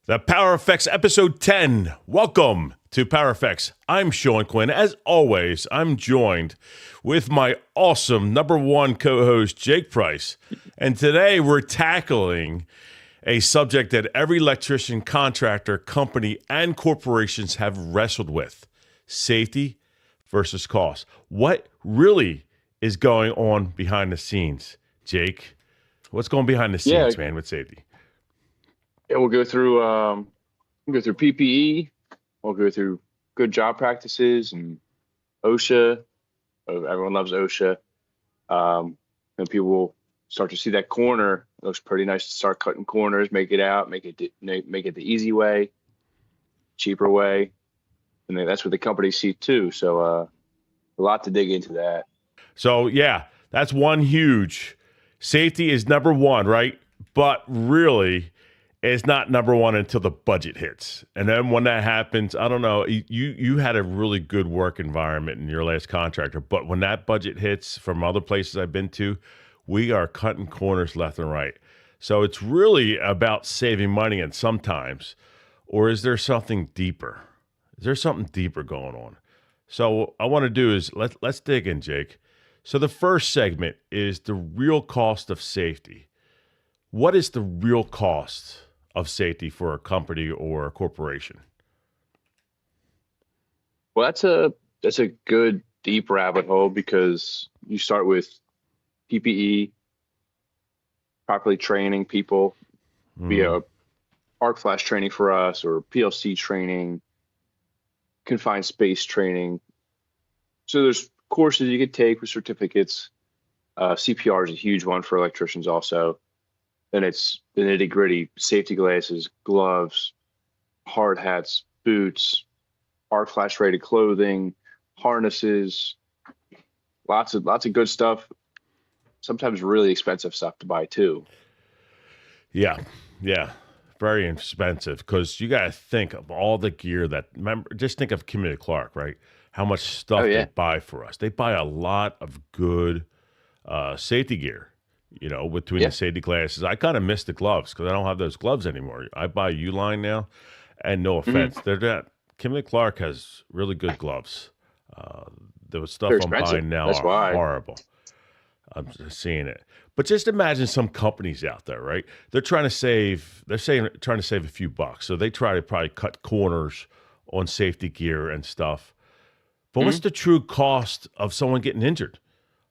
The Power Effects episode 10. Welcome to Power Effects. I'm Sean Quinn. As always, I'm joined with my awesome number one co-host, Jake Price. And today we're tackling a subject that every electrician, contractor, company, and corporations have wrestled with: safety versus cost. What really is going on behind the scenes, Jake? What's going behind the Yeah, scenes, man, with safety? yeah, we'll go through PPE. We'll go through good job practices and OSHA. Everyone loves OSHA. And people will start to see that corner. It looks pretty nice to start cutting corners, make it out, make it the easy way, cheaper way, and then that's what the companies see too. So a lot to dig into that. So, yeah, that's one huge. Safety is number one, right? But really, it's not number one until the budget hits. And then when that happens, I don't know, you had a really good work environment in your last contractor, but when that budget hits from other places I've been to, we are cutting corners left and right. So it's really about saving money, and sometimes, or is there something deeper? Is there something deeper going on? So what I want to do is let's dig in, Jake. So the first segment is the real cost of safety. What is the real cost of safety for a company or a corporation? Well, that's a good deep rabbit hole because you start with PPE, properly training people via arc flash training for us or PLC training, confined space training. So there's courses you could take with certificates. CPR is a huge one for electricians also. Then it's the nitty gritty: safety glasses, gloves, hard hats, boots, arc flash rated clothing, harnesses, lots of good stuff. Sometimes really expensive stuff to buy too. Yeah, yeah, very expensive because you got to think of all the gear that. Remember, just think of Kimberly Clark, right? How much Oh stuff they yeah. buy for us. They buy a lot of good safety gear. Between the Yeah. safety glasses, I kind of miss the gloves because I don't have those gloves anymore. I buy Uline now, and no Hmm. offense, they're not. Kimberly Clark has really good gloves. Uh, the They're stuff I'm expensive. buying now That's are why. horrible. I'm just seeing it. But just imagine some companies out there, right? They're trying to save. They're saying trying to save a few bucks, so they try to probably cut corners on safety gear and stuff. But what's Hmm. the true cost of someone getting injured,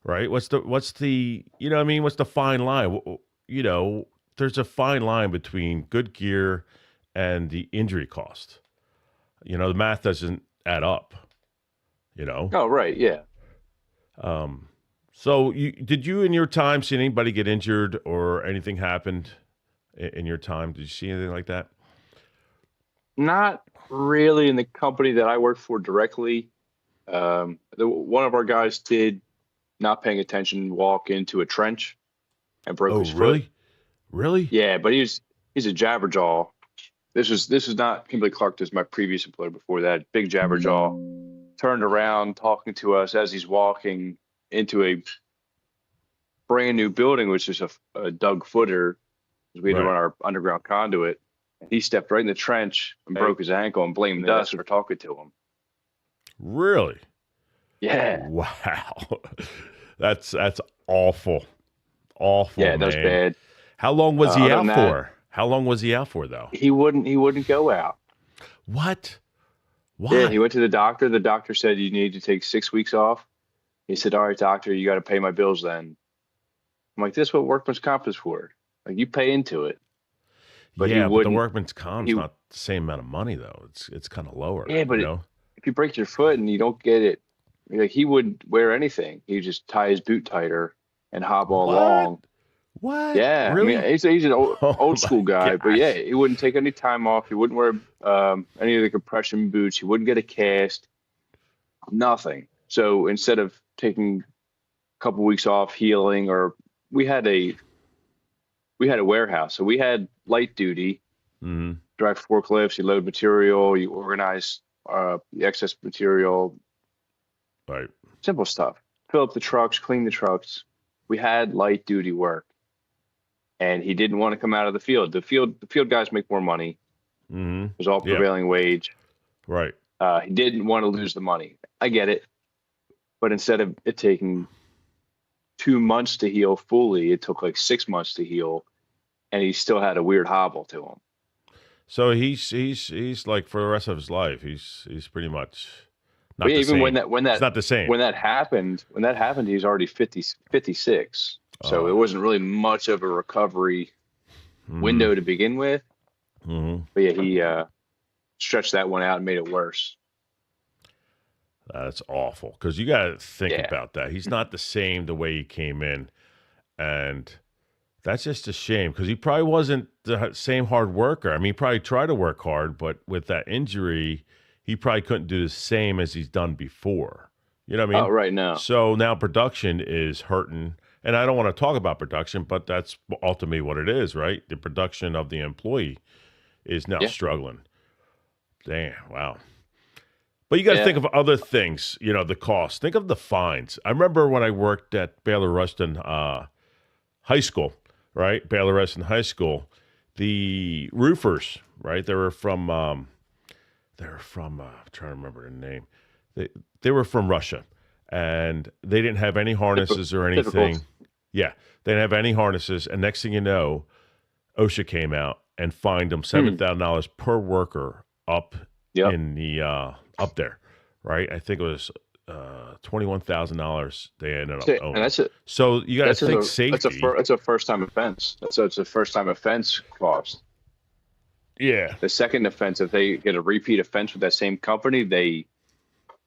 right? What's the you know what I mean? What's the fine line? There's a fine line between good gear and the injury cost. The math doesn't add up. You know. Oh right. Yeah. Um, so did you in your time see anybody get injured or anything happened in your time? Did you see anything like that? Not really in the company that I work for directly. One of our guys did, not paying attention, walk into a trench and broke Oh, his foot. really? Really? Yeah, but he's a jabberjaw. This is not Kimberly Clark. This is my previous employer before that. Big jabberjaw turned around talking to us as he's walking into a brand new building, which is a dug footer, because we had to Right. run our underground conduit. And he stepped right in the trench and broke his ankle and blamed us for talking to him. Really? Yeah, Wow. That's awful. Awful, yeah, that was man. bad. How long was he Other than out that, for? How long was he out for though? he wouldn't go out. What? Yeah, he Why? went to the doctor. The doctor said you need to take 6 weeks off. He said, "All right, doctor, you got to pay my bills then." I'm like, "This is what workman's comp is for. Like you pay into it." But he Yeah, but the wouldn't. workman's comp's He not the same amount of money though. It's kind of lower, Yeah, you but know? if you break your foot and you don't get it, like he wouldn't wear anything. He would just tie his boot tighter and hobble What? along. What? Yeah, I mean Really? he's an Oh old my school guy, but yeah, gosh. he wouldn't take any time off. He wouldn't wear any of the compression boots. He wouldn't get a cast. Nothing. So instead of taking a couple weeks off healing, or we had a we had a warehouse, so we had light duty, Hmm. drive forklifts, you load material, you organize the excess material, Right. simple stuff. Fill up the trucks, clean the trucks. We had light duty work, and he didn't want to come out of the field. The field guys make more money. Mm-hmm. It was all Yeah. prevailing wage. Right. He didn't want to lose the money. I get it. But instead of it taking 2 months to heal fully, it took like 6 months to heal, and he still had a weird hobble to him. So he's like for the rest of his life, he's pretty much But not yeah, the even same. It's not the same. when that happened, he was already 50, 56. So it Oh. wasn't really much of a recovery Mm-hmm. window to begin with. Mm-hmm. But yeah, he stretched that one out and made it worse. That's awful because you got to think Yeah. about that. He's not the same the way he came in, and that's just a shame because he probably wasn't the same hard worker. I mean, he probably tried to work hard, but with that injury, he probably couldn't do the same as he's done before. You know what I Oh, mean? right now. So now production is hurting. And I don't want to talk about production, but that's ultimately what it is, right? The production of the employee is now Yeah. struggling. Damn, wow. But you got to think Yeah. of other things, the cost. Think of the fines. I remember when I worked at Baylor Ruston High School, right? Baylor Ruston High School, the roofers, right? I'm trying to remember the name. They were from Russia, and they didn't have any harnesses or Typical. anything. Yeah, they didn't have any harnesses, and next thing you know, OSHA came out and fined them Hmm. $7,000 per worker up Yep. in the up there, right? I think it was $21,000 they ended up And owing. that's it. So you got to think safety. That's a first time offense. That's a first time offense cost. Yeah, The second offense, if they get a repeat offense with that same company, they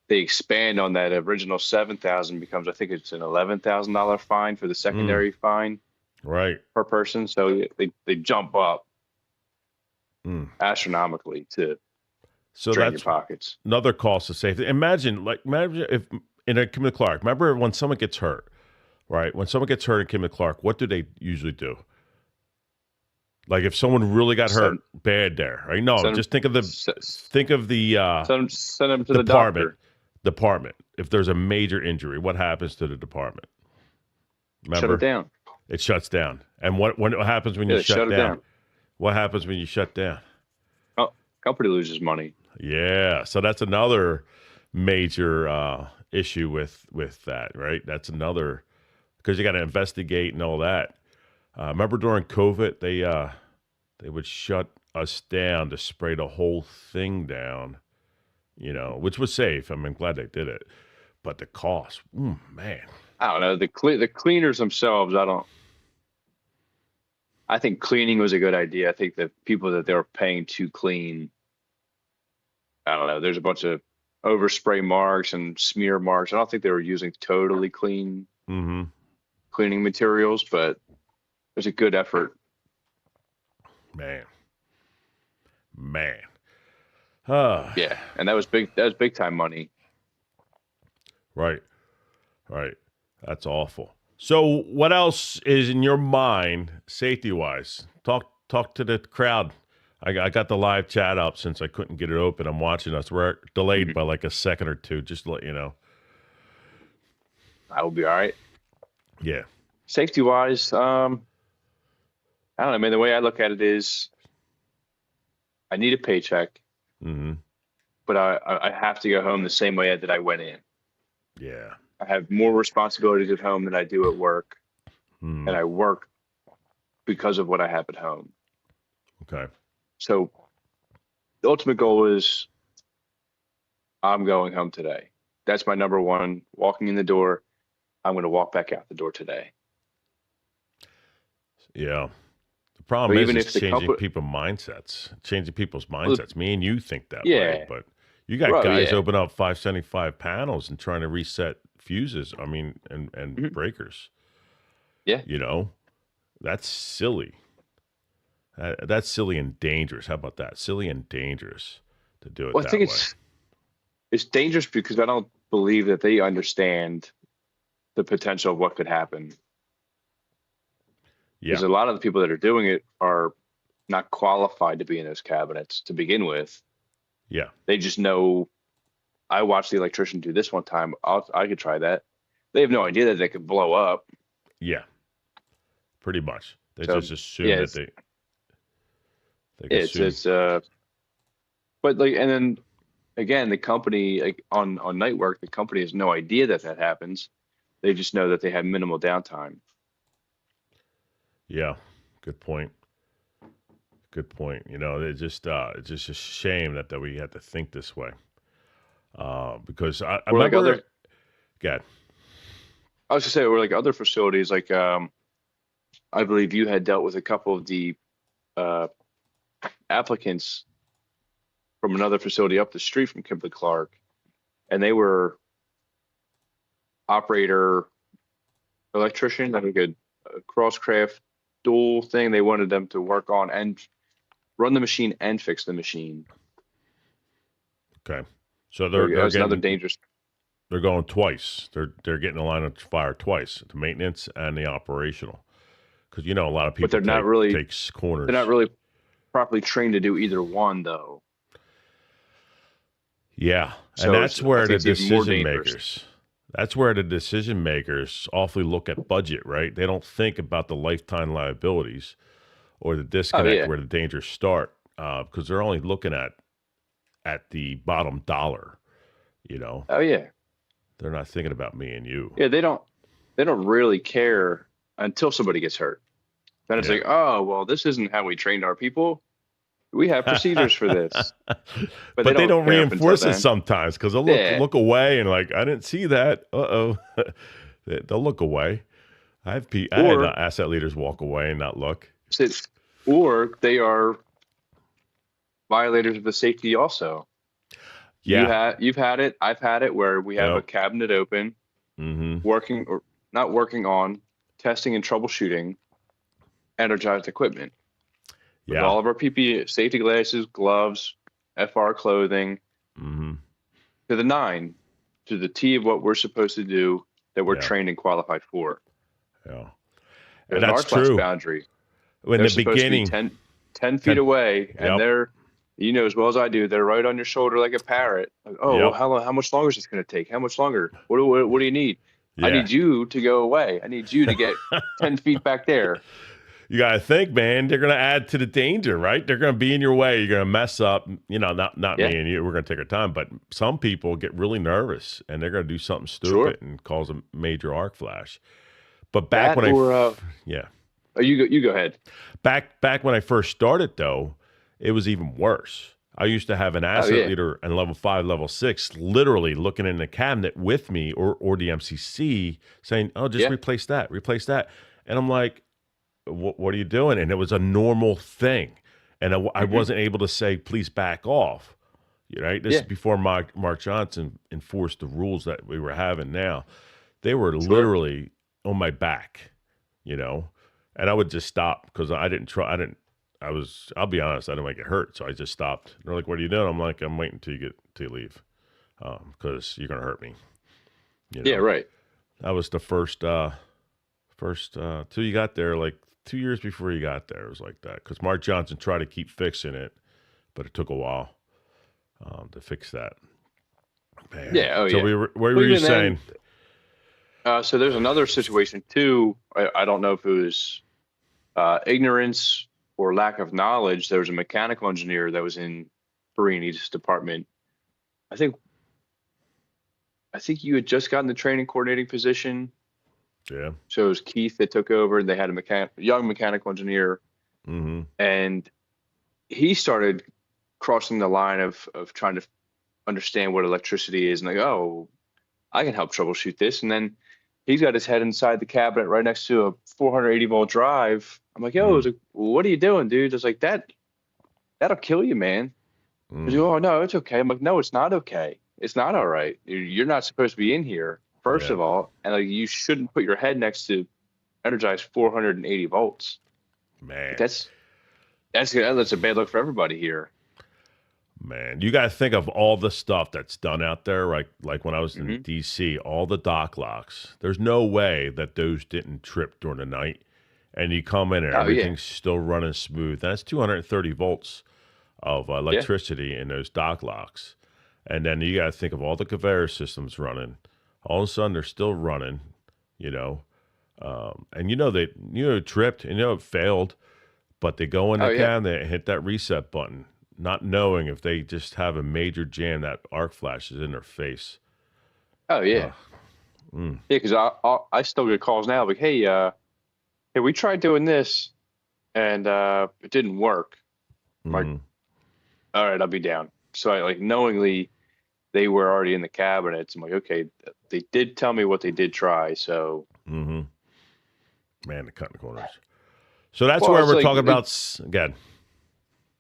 expand on that original 7,000 becomes, I think it's an $11,000 fine for the mm, secondary fine right. per person. So they jump up Mm. astronomically to So drain your that's pockets. another cost of safety. Imagine if in a Kim Clark. Remember when someone gets hurt, right? When someone gets hurt in Kim Clark, what do they usually do? Like if someone really got hurt Send bad there, right? No, send just think of the s- think of the send them to the department. doctor. Department. If there's a major injury, what happens to the department? Shut it Remember, down. it shuts down. And what happens when Yeah, you they shut shut it down? down. What happens when you shut down? Oh, company loses money. Yeah, so that's another major issue with that, right? That's another because you got to investigate and all that. Remember during COVID, they would shut us down to spray the whole thing down, which was safe. I'm glad they did it, but the cost, man. I don't know. The cleaners themselves, I think cleaning was a good idea. I think the people that they were paying to clean, I don't know. There's a bunch of overspray marks and smear marks. I don't think they were using totally clean Mm-hmm. cleaning materials, but there's a good effort. Man, man. Ah, Yeah, and that was big. That was big time money. right, right. That's awful. So, what else is in your mind, safety wise? Talk to the crowd. I got the live chat up since I couldn't get it open. I'm watching us. We're delayed Mhm. by like a second or two, just to let you know. I will be all right. Yeah. Safety wise, I don't know, man. The way I look at it is, I need a paycheck, Mm-hmm. but I have to go home the same way that I went in. Yeah. I have more responsibilities at home than I do at work, and Mm. I work because of what I have at home. Okay. So the ultimate goal is I'm going home today. That's my number one. Walking in the door, I'm going to walk back out the door today. Yeah. The problem But is, even it's if the changing company, people's well, mindsets. Me and you think that way, yeah, but you got bro, guys yeah, open up 575 panels and trying to reset fuses. I mean, and mhm, breakers. yeah. You know, that's silly. That's silly and dangerous. How about that? Silly and dangerous to do it Well, I think that way. it's dangerous because I don't believe that they understand the potential of what could happen. Yeah. Because a lot of the people that are doing it are not qualified to be in those cabinets to begin with. Yeah. They just know, I watched the electrician do this one time. I could try that. They have no idea that they could blow up. Yeah. Pretty much. They So just assume yeah, that they can it's assume. it's uh But like, and then again, the company like on night work, the company has no idea that that happens. They just know that they have minimal downtime. Yeah, good point. Good point. It's just a shame that we had to think this way. Because I Or like remember, other, God, I was gonna say, or like other facilities, like I believe you had dealt with a couple of the uh, applicants from another facility up the street from Kimberly Clark, and they were operator electrician, like a crosscraft dual thing. They wanted them to work on and run the machine and fix the machine. okay, so So they're that's another getting dangerous. they're going twice. They're getting a line of fire twice: the maintenance and the operational. Because a lot of But people take takes they're not corners. really properly trained to do either one though. Yeah, and So I think it's even more dangerous. that's where the decision makers awfully look at budget, right? They don't think about the lifetime liabilities or the Oh disconnect yeah. where the dangers start, because they're only looking at the bottom dollar. You know, Oh yeah. they're not thinking about me and you. Yeah, they don't really care until somebody gets hurt. Then it's Yeah. like, oh well, this isn't how we trained our people. We have procedures for this. But they But they don't don't care up until reinforce it then. sometimes because they'll Yeah. look away and like I didn't see that. Uh oh, they'll look away. I had Or asset leaders walk away and not look. sit or they are violators of the safety also. Yeah. You've had it, I've had it where we have a Yep. cabinet open, Mm-hmm. working or not working on testing and troubleshooting energized equipment with Yeah. all of our PPE, safety glasses, gloves, FR clothing, Mm-hmm. to the nine, to the T of what we're supposed to do that we're Yeah. trained and qualified for. Yeah. And There's an that's arc flash true. boundary. In They're the supposed to be beginning, 10 feet 10. away, and Yep. they're, you know, as well as I do, they're right on your shoulder like a parrot. Like, oh, well, Yep. how much longer is this going to take? How much longer? What do you need? I Yeah. need you to go away. I need you to get 10 feet back there. You got to think, man. They're going to add to the danger, right? They're going to be in your way. You're going to mess up. Not Yeah, me and you. We're going to take our time, but some people get really nervous and they're going to do something sure. stupid and cause a major arc flash. But back That when or, yeah, oh, you go ahead. back when I first started, though, it was even worse. I used to have an Oh, asset yeah. leader and level 5, level 6, literally looking in the cabinet with me or the MCC saying, "Oh, just Yeah. replace that," and I'm like, what are you doing? And it was a normal thing. And I Hmm. wasn't able to say, please back off. Right? This is Yeah, before Mark Johnson enforced the rules that we were having now. They were sure. literally on my back, you know, and I would just stop because I didn't try. I'll be honest, I didn't want to get hurt. So I just stopped. They're like, what are you doing? I'm like, I'm waiting till you leave because you're going to hurt me. You Yeah, know, right. that was the first till you got there, like 2 years before you got there, it was like that. Because Mark Johnson tried to keep fixing it, but it took a while to fix that. Man. Yeah, oh, So yeah. what were Well, you even saying? then, so there's another situation too. I don't know if it was ignorance or lack of knowledge. There was a mechanical engineer that was in Perini's department. I think I think you had just gotten the training coordinating position. Yeah. So it was Keith that took over. They had a young mechanical engineer, Mm-hmm. and he started crossing the line of trying to understand what electricity is and like, oh, I can help troubleshoot this. And then he's got his head inside the cabinet right next to a 480-volt drive. I'm like, yo, I was Mm. like, what are you doing, dude? It's like that'll kill you, man. He's Mm. like, oh no, it's okay. I'm like, no, it's not okay. It's not all right. You're not supposed to be in here, first Yeah. of all, and like you shouldn't put your head next to energized 480 volts. Man. That's a bad look for everybody here. Man. You got to think of all the stuff that's done out there. Like when I was in Hmm. DC, all the dock locks. There's no way that those didn't trip during the night. And you come in and Oh yeah, everything's still running smooth. That's 230 volts of yeah, electricity in those dock locks. And then you got to think of all the conveyor systems running. All of a sudden, they're still running, you know. And it tripped and it failed, but they go in oh the yeah, cabinet and hit that reset button. not knowing if they just have a major jam that arc flashes in their face. Oh yeah, Mm, yeah. Because I still get calls now like, hey, we tried doing this and it didn't work. I'm like, mm, all right, I'll be down. So I like knowingly they were already in the cabinets. I'm like, okay, they did tell me what they did try. So, mm-hmm. Man, the cutting corners. So that's well, where it's we're like, talking about again.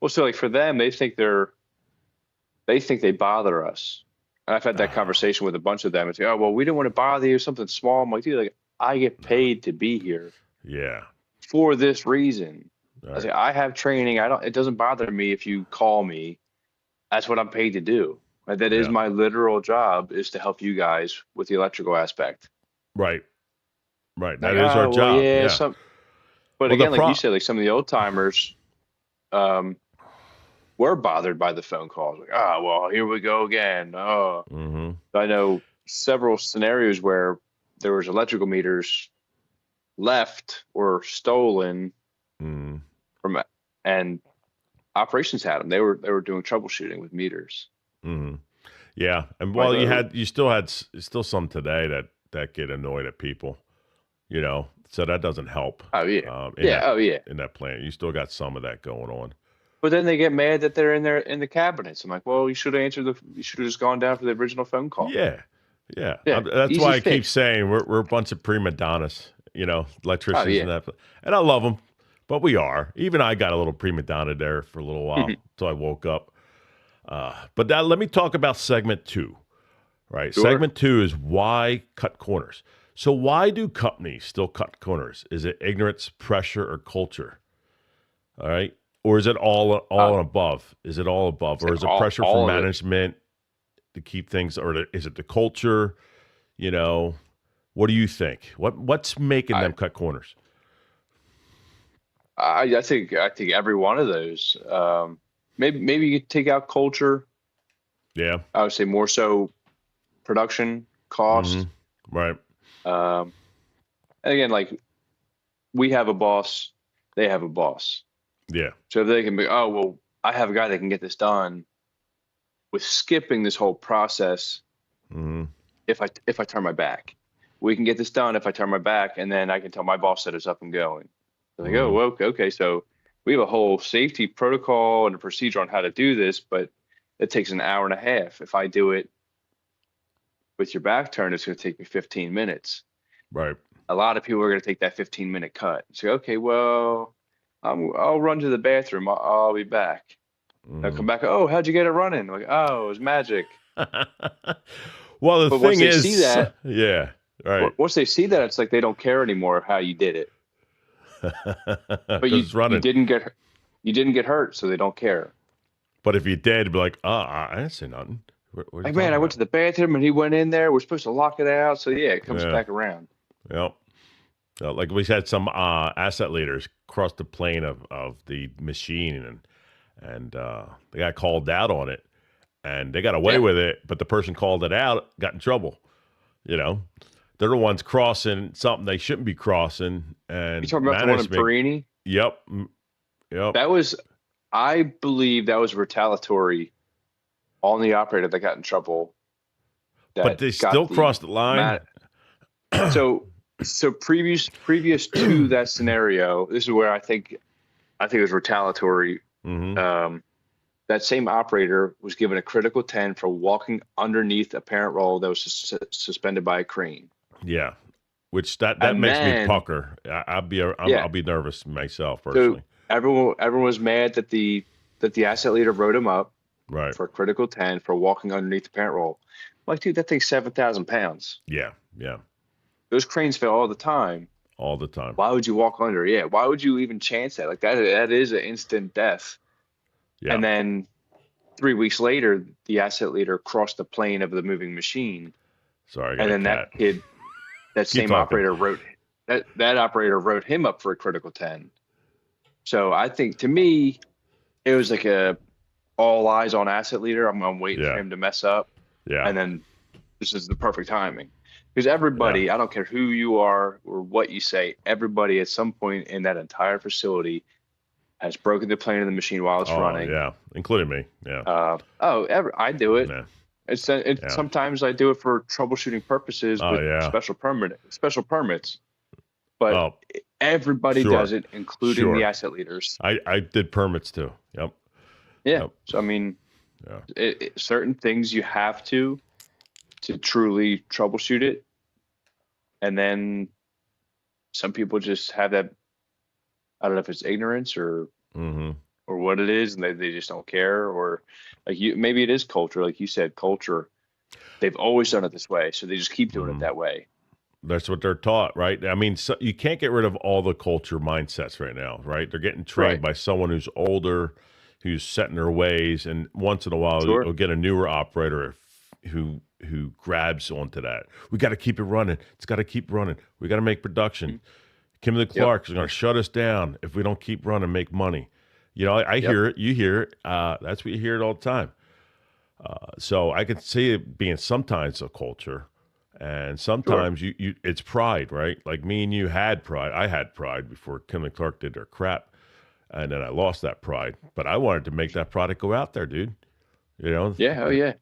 well, so like for them, they think they bother us. And I've had that conversation with a bunch of them. It's like, oh, well, we didn't want to bother you, something small. I'm like, dude, like I get paid to be here Yeah. for this reason. All I say, right. I have training. It doesn't bother me if you call me. That's what I'm paid to do. Like, that is Yeah. my literal job is to help you guys with the electrical aspect. Right. Right. Like, That is our oh, well, job. yeah, Yeah. but Well, the again, like you pro. said, like some of the old timers, um, were bothered by the phone calls. Like, oh, well, here we go again. Oh, Mm-hmm. I know several scenarios where there was electrical meters left or stolen Mm-hmm. from, and operations had them. They were doing troubleshooting with meters. Mm-hmm. Yeah. And Like, well, you still had still some today that get annoyed at people. So that doesn't help. oh yeah, In yeah, that oh yeah. in that plant, you still got some of that going on. But then they get mad that they're in there in the cabinets. I'm like, well, you should have just gone down for the original phone call. Yeah. Yeah. Yeah, That's easy why I keep fix. saying we're a bunch of prima donnas. Oh Electricians yeah. and that, and I love them, but we are. Even I got a little prima donna there for a little while until I woke up. But now let me talk about segment two. Right. Sure. Segment two is why cut corners. So why do companies still cut corners? Is it ignorance, pressure, or culture? All right. Or is it Uh, all and above? Is it all above? it's Or like is it pressure from all of it. management to keep things, or is it the culture? You know, what do you think? What's making I them cut corners? I think every one of those. Maybe you could take out culture. Yeah. I would say more so production Mm-hmm. cost. Right. Um, and again, like we have a boss, they have a boss. Yeah. So if they can be, oh well, I have a guy that can get this done with skipping this whole process. Mm-hmm. If I turn my back, we can get this done if I turn my back, and then I can tell my boss that it's up and going. They're like, oh, Mm-hmm. well, okay, so we have a whole safety protocol and a procedure on how to do this, but it takes an hour and a half. If I do it with your back turned, it's going to take me 15 minutes. Right. A lot of people are going to take that 15-minute cut. Say, okay, well, I'll run to the bathroom. I'll be back. I'll Mm-hmm. come back. Oh, how'd you get it running? Like, oh, it was magic. Well, the But once thing they see is, that, yeah. Right. once they see that, it's like they don't care anymore how you did it. But Because it's running. you didn't get hurt, so they don't care. But if you did, be like, I didn't say nothing. What are you Like, man, talking I went about? to the bathroom and he went in there. We're supposed to lock it out. So yeah, it comes Yeah. back around. Yep. Like we had some asset leaders cross the plane of the machine, and they got called out on it, and they got away Yeah. with it. But the person called it out got in trouble. You know, they're the ones crossing something they shouldn't be crossing, You and talking about the one in management. Perini? Yep. Yep. That was, I believe that was retaliatory on the operator that got in trouble. But That they got still the crossed the line. man. So previous to that scenario, this is where I think it was retaliatory. Hmm. Um, that same operator was given a critical 10 for walking underneath a parent roll that was suspended by a crane. Yeah. Which that And makes me then, pucker. yeah, I'll be nervous myself so personally. everyone was mad that the asset leader wrote him up Right. for a critical 10 for walking underneath the parent roll. I'm like, dude, that thing's 7,000 pounds. Yeah. Yeah. Those cranes fail all the time. All the time. Why would you walk under? Yeah, why would you even chance that? Like that is an instant death. Yeah. And then 3 weeks later, the asset leader crossed the plane of the moving machine, Sorry, I got and a then cat. that Keep same talking. operator that operator wrote him up for a critical 10. So I think to me, it was like a all eyes on asset leader. I'm waiting for Yeah. him to mess up, Yeah. and then this is the perfect timing. Because Yeah. everybody, I don't care who you are or what you say, everybody at some point in that entire facility has broken the plane of the machine while it's Oh running. yeah, including me. Yeah, I do it. yeah, It's yeah. sometimes I do it for troubleshooting purposes Oh with yeah. special permits, but Oh everybody does sure, it, including the sure. asset leaders. I did permits too. Yep, Yeah. yep. So I mean, Yeah. certain things you have to truly troubleshoot it, and then some people just have that. I don't know if it's ignorance Mm-hmm. or what it is, and they just don't care, or like you, maybe it is culture, like you said, culture. They've always done it this way, so they just keep doing it Mm-hmm. that way. That's what they're taught, right? I mean, so you can't get rid of all the culture mindsets right now, right? They're getting trained Right. by someone who's older, who's set in their ways, and once in a while Sure. you'll get a newer operator who grabs onto that. We got to keep it running. It's got to keep running. We got to make production. Mhm. Kimberly Yep. Clark is going to shut us down if we don't keep running, make money. You know, I Yep. hear it. You hear it. That's what you hear it all the time. So I can see it being sometimes a culture, and Sure. sometimes you it's pride, right? Like me and you had pride. I had pride before Kimberly Clark did their crap, and then I lost that pride. But I wanted to make that product go out there, dude. You know, Yeah. Oh yeah.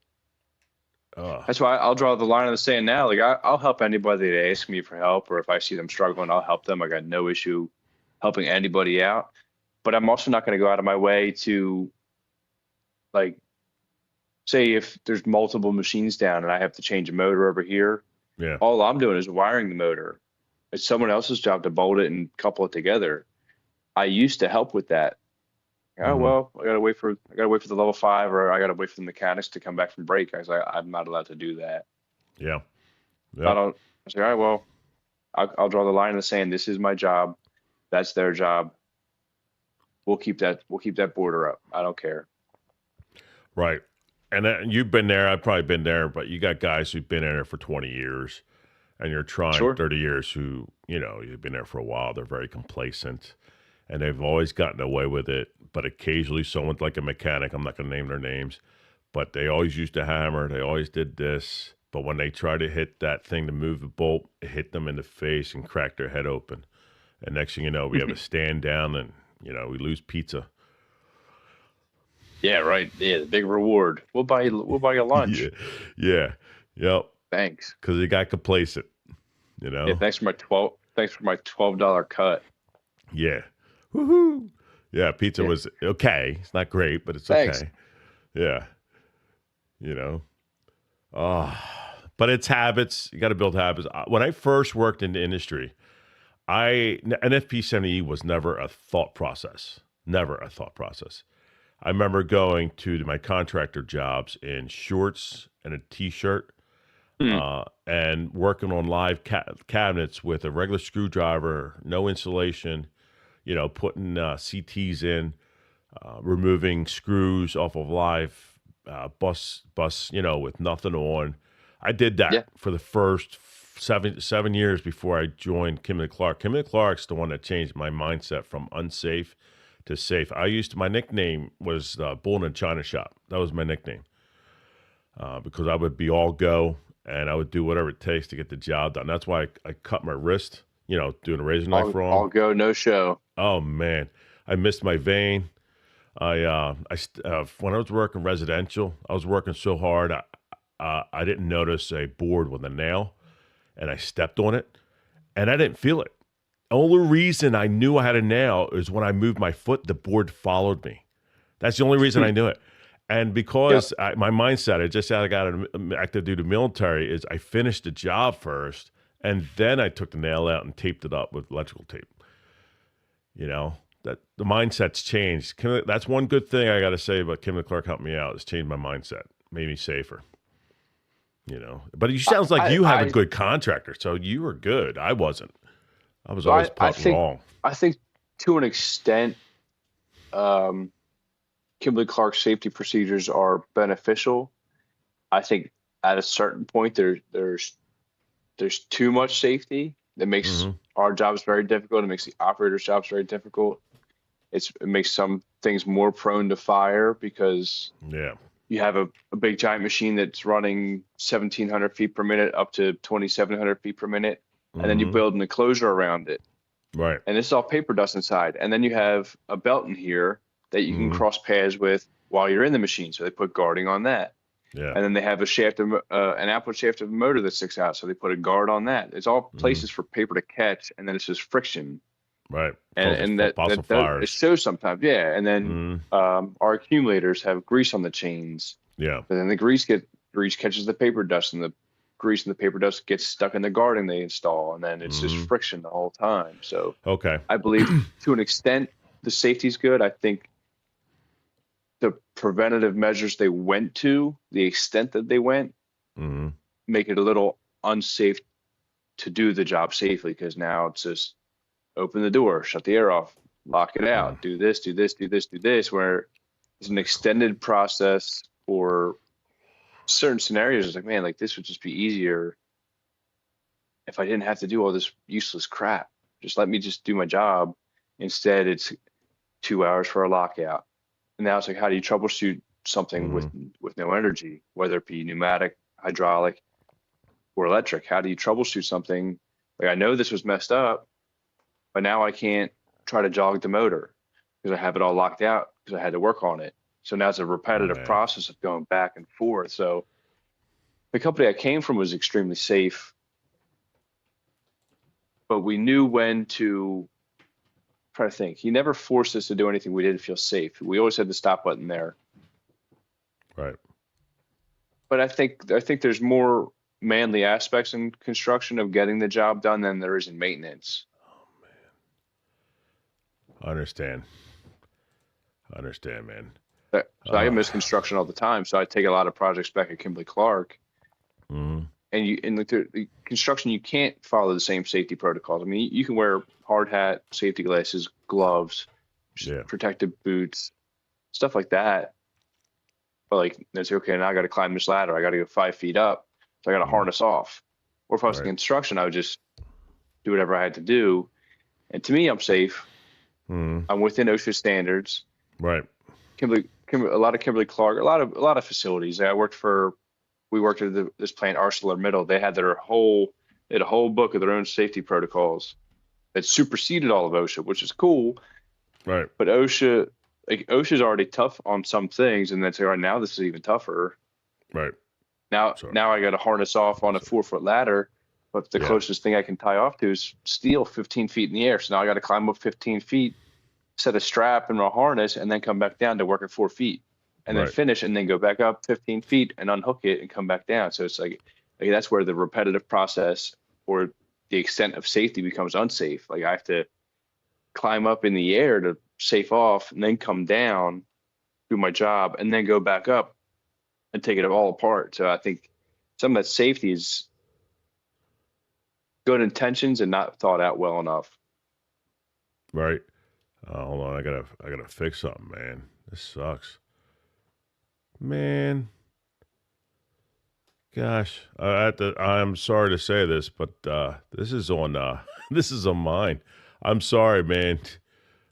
uh, That's why I'll draw the line in the sand now. Like I'll help anybody that asks me for help, or if I see them struggling, I'll help them. I got no issue helping anybody out. But I'm also not going to go out of my way to, like, say if there's multiple machines down and I have to change a motor over here, yeah. all I'm doing is wiring the motor. It's someone else's job to bolt it and couple it together. I used to help with that. Oh Hmm. well, I gotta wait for the level 5, or I gotta wait for the mechanics to come back from break. I was like, I'm not allowed to do that. Yeah. I Yep. don't. I was like, all right, well, I'll draw the line in the sand. This is my job. That's their job. We'll keep that border up. I don't care. Right. And you've been there. I've probably been there, but you got guys who've been in there for 20 years, and you're trying Sure. 30 years who, you know, you've been there for a while. They're very complacent, and they've always gotten away with it. But occasionally, someone like a mechanic, I'm not going to name their names, but they always used a hammer. They always did this. But when they try to hit that thing to move the bolt, it hit them in the face and cracked their head open. And next thing you know, we have a stand down, and we lose pizza. Yeah, right. Yeah, the big reward. We'll buy you Yeah, lunch. yeah, yep. Thanks. Because they got complacent. You Yeah, know. thanks for my $12 cut. Yeah. Woohoo. Yeah, pizza Yeah. was okay. It's not great, but it's Thanks. okay. Yeah. You know. Oh, but it's habits. You got to build habits. When I first worked in the industry, an FP70E was never a thought process. Never a thought process. I remember going to my contractor jobs in shorts and a t-shirt, Hmm. and working on live cabinets with a regular screwdriver, no insulation. Putting CTs in, removing screws off of live bus, with nothing on. I did that Yeah. for the first 7 years before I joined Kimberly Clark. Kimberly Clark's the one that changed my mindset from unsafe to safe. My nickname was Bull in a China Shop. That was my nickname, because I would be all go and I would do whatever it takes to get the job done. That's why I cut my wrist, doing a razor knife All wrong. go, no show. Oh man, I missed my vein. When I was working residential, I was working so hard. I didn't notice a board with a nail, and I stepped on it, and I didn't feel it. Only reason I knew I had a nail is when I moved my foot, the board followed me. That's the only reason Hmm. I knew it. And Yep. because my mindset, I just had I got active duty military, is I finished the job first, and then I took the nail out and taped it up with electrical tape. That the mindset's changed. That's one good thing I got to say about Kimberly Clark helped me out. It's changed my mindset, made me safer. But it sounds like you have a I good contractor, so you were good. I wasn't. I was always I put think wrong. I think to an extent, um, Kimberly Clark safety procedures are beneficial. I think at a certain point there's too much safety that makes Hmm. our jobs very difficult. It makes the operator's jobs very difficult. It makes some things more prone to fire because Yeah. you have a big giant machine that's running 1,700 feet per minute up to 2,700 feet per minute, and then you Hmm. build an enclosure around it. Right. And this is all paper dust inside. And then you have a belt in here that you can cross paths with while you're in the machine. So they put guarding on that. Yeah. And then they have a shaft of an output shaft of a motor that sticks out. So they put a guard on that. It's all places for paper to catch. And then it's just friction. Right. And Causes that it fires. shows sometimes. Yeah. And then our accumulators have grease on the chains. Yeah. But then the grease catches the paper dust, and the grease and the paper dust gets stuck in the guarding they install, and then it's just friction the whole time. So Okay. I believe to an extent the safety's good. I think the preventative measures they went to, the extent that they went, make it a little unsafe to do the job safely, because now it's just open the door, shut the air off, lock it out, do this, do this, do this, do this, where it's an extended process for certain scenarios. It's like, man, like this would just be easier if I didn't have to do all this useless crap. Just let me just do my job. Instead, it's 2 hours for a lockout. And now it's like, how do you troubleshoot something with no energy, whether it be pneumatic, hydraulic, or electric? How do you troubleshoot something? Like, I know this was messed up, but now I can't try to jog the motor because I have it all locked out because I had to work on it. So now it's a repetitive process of going back and forth. So the company I came from was extremely safe, but we knew when to try to think. He never forced us to do anything we didn't feel safe. We always had the stop button there. Right. But I think there's more manly aspects in construction of getting the job done than there is in maintenance. Oh man. I understand, man. So I miss construction all the time. So I take a lot of projects back at Kimberly Clark. And the construction, you can't follow the same safety protocols. I mean, you can wear hard hat, safety glasses, gloves, protective boots, stuff like that. But like, they say, okay, now I got to climb this ladder. I got to go 5 feet up. So I got to harness off. Or if I was in construction, I would just do whatever I had to do. And to me, I'm safe. I'm within OSHA standards. Right. A lot of Kimberly Clark, a lot of facilities. We worked at this plant, ArcelorMittal. They had a whole book of their own safety protocols that superseded all of OSHA, which is cool. Right. But OSHA's already tough on some things, and then say, all right, now this is even tougher. Right. Now I got to harness off on a 4-foot ladder, but the closest thing I can tie off to is steel 15 feet in the air. So now I got to climb up 15 feet, set a strap and a harness, and then come back down to work at 4 feet, and then finish, and then go back up 15 feet and unhook it and come back down. So it's like that's where the repetitive process or the extent of safety becomes unsafe. Like, I have to climb up in the air to safe off and then come down, do my job, and then go back up and take it all apart. So I think some of that safety is good intentions and not thought out well enough. Right. Hold on, I gotta fix something, man. This sucks, man. Gosh, I'm sorry to say this, but this is on mine. I'm sorry, man.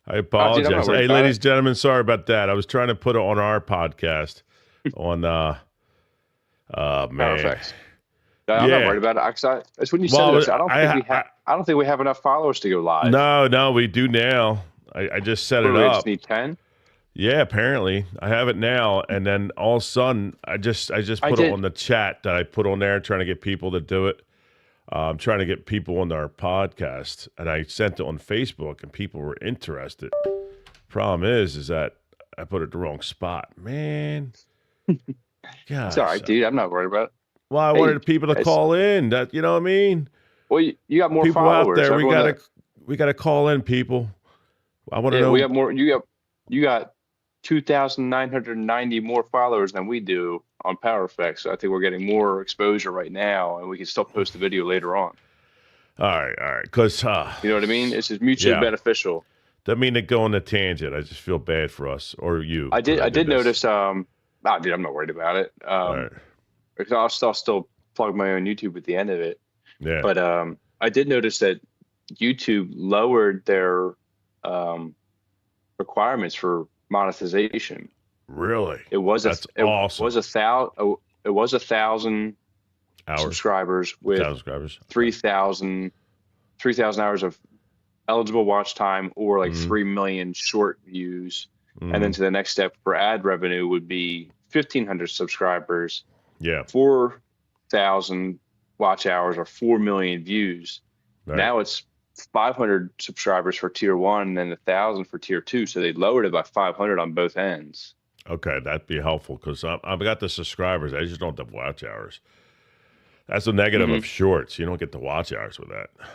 I apologize. Hey, ladies and gentlemen, sorry about that. I was trying to put it on our podcast on man. Perfect. I'm not worried about it. That's when you said this. I don't think we have enough followers to go live. No, we do now. I just set it up. Just need 10. Yeah, apparently I have it now, and then all of a sudden I just put it on the chat that I put on there, trying to get people to do it. I'm trying to get people on our podcast, and I sent it on Facebook, and people were interested. Problem is that I put it the wrong spot, man. God, it's all right, dude. I'm not worried about it. Well, I wanted people to call in. That, you know what I mean? Well, you got more people followers out there. We gotta call in, people. I want to know. We have more. You got 2,990 more followers than we do on Power Effects. So I think we're getting more exposure right now, and we can still post the video later on. All right. Because you know what I mean? It's just mutually beneficial. Doesn't mean to go on a tangent. I just feel bad for us or you. I did notice. Dude, I'm not worried about it. Because I'll still plug my own YouTube at the end of it. Yeah. But I did notice that YouTube lowered their requirements for monetization. Really? Awesome. It was 1,000 hours subscribers with 3,000 hours of eligible watch time or like Mm-hmm. 3 million short views. And then Mm-hmm. to the next step for ad revenue would be 1,500 subscribers, Yeah. 4,000 watch hours, or 4 million views. Right. Now it's 500 subscribers for tier one and then 1,000 for tier two. So they lowered it by 500 on both ends. Okay, that'd be helpful because I've got the subscribers. I just don't have watch hours. That's the negative of Hmm. shorts. You don't get the watch hours with that, But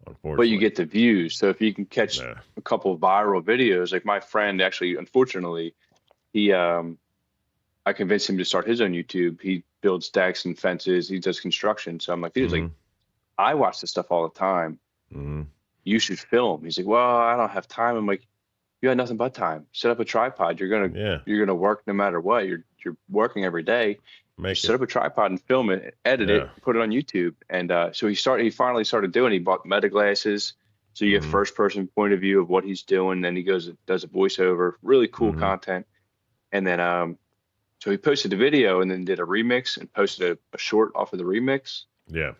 you unfortunately. get the views. So if you can catch Yeah. a couple of viral videos, like my friend actually, unfortunately, he I convinced him to start his own YouTube. He builds decks and fences. He does construction. So I'm like, dude, Mm-hmm. like I watch this stuff all the time. Mm-hmm. You should film. He's like, well, I don't have time. I'm like, you got nothing but time. Set up a tripod. Yeah. You're gonna work no matter what. You're working every day. Just Make set it. up a tripod and film it, edit Yeah. it, put it on YouTube. And so he finally started doing. He bought meta glasses, so you get Mm-hmm. first person point of view of what he's doing. Then he goes and does a voiceover. Really cool Mm-hmm. content. And then so he posted a video and then did a remix and posted a short off of the remix. Yeah.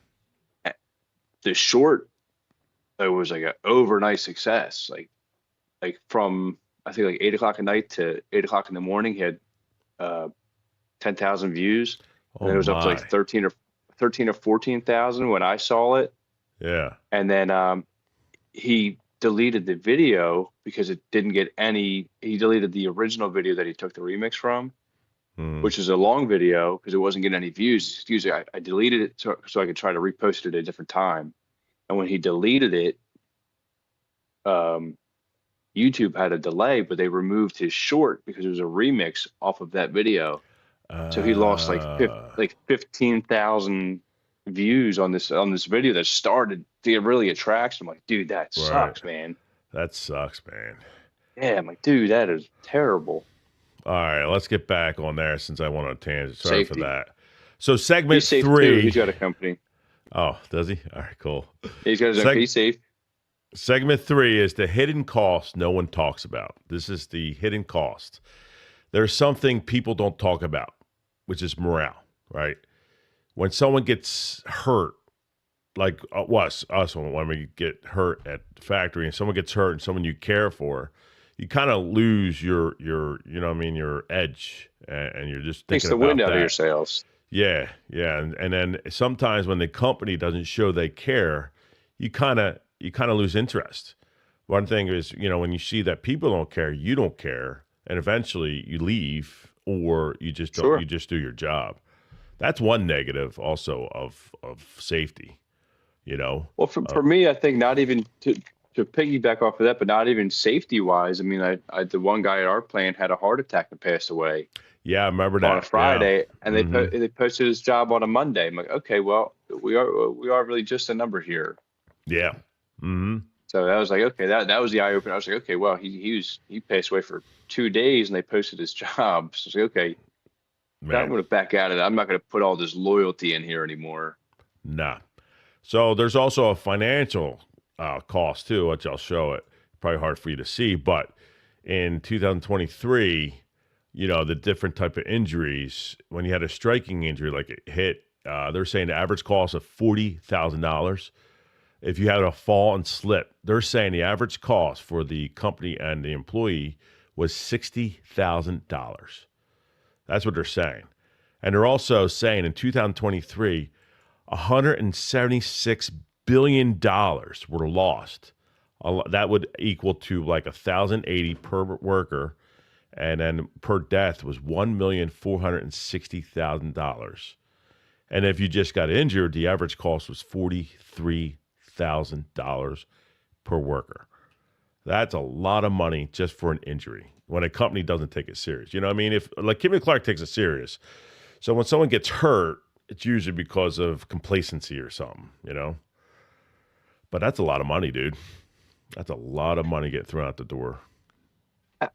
The short, it was like an overnight success. Like from I think like 8 o'clock at night to 8 o'clock in the morning, he had uh, 10,000 views, and Oh then it was up to like my. 13 or 14,000 when I saw it. Yeah. And then he deleted the video because it didn't get any. He deleted the original video that he took the remix from, Mm-hmm. which is a long video because it wasn't getting any views. Excuse me, I deleted it so I could try to repost it at a different time. And when he deleted it, um, YouTube had a delay, but they removed his short because it was a remix off of that video. So he lost Uh, like 15,000 views on this video that started to get really attracts. I'm like, dude, that right. sucks, man. That sucks, man. Yeah, I'm like, dude, that is terrible. All right, let's get back on there since I went on a tangent. Sorry for Safety. that. So segment He's safe too. He's three. got a company. Oh, does he? All right, cool. He's got his own. Seg- He's safe. segment three is the hidden cost no one talks about. This is the hidden cost. There's something people don't talk about, which is morale, right? When someone gets hurt, like us when we get hurt at the factory and someone gets hurt and someone you care for, you kind of lose your you know what I mean, your edge, and you're just Takes thinking the wind about out of your that. sails. Yeah, yeah, and then sometimes when the company doesn't show they care, you kind of lose interest. One thing is, when you see that people don't care, you don't care, and eventually you leave or you just don't, you Sure. just do your job. That's one negative also of safety, you know. Well, for me, I think not even to piggyback off of that, but not even safety wise. I mean, I the one guy at our plant had a heart attack and passed away Yeah, I remember on a that. Yeah. Friday, and Hmm. they posted his job on a Monday. I'm like, okay, well, we are really just a number here. Yeah. Hmm. So that was like, okay, that was the eye opener. I was like, okay, well, he passed away for 2 days, and they posted his job. So I was like, okay, I'm Man, going to back out of that. I'm not going to put all this loyalty in here anymore. nah. So there's also a financial cost too, which I'll show it. Probably hard for you to see, but in 2023, the different type of injuries. When you had a striking injury, like it hit, they're saying the average cost of $40,000. If you had a fall and slip, they're saying the average cost for the company and the employee was $60,000. That's what they're saying. And they're also saying in 2023, $176 billion were lost. That would equal to like 1,080 per worker, and then per death was $1,460,000. And if you just got injured, the average cost was $43,000 per worker. That's a lot of money just for an injury when a company doesn't take it serious. You know what I mean? If like Kimberly Clark takes it serious. So when someone gets hurt, it's usually because of complacency or something. But that's a lot of money, dude. That's a lot of money getting thrown out the door.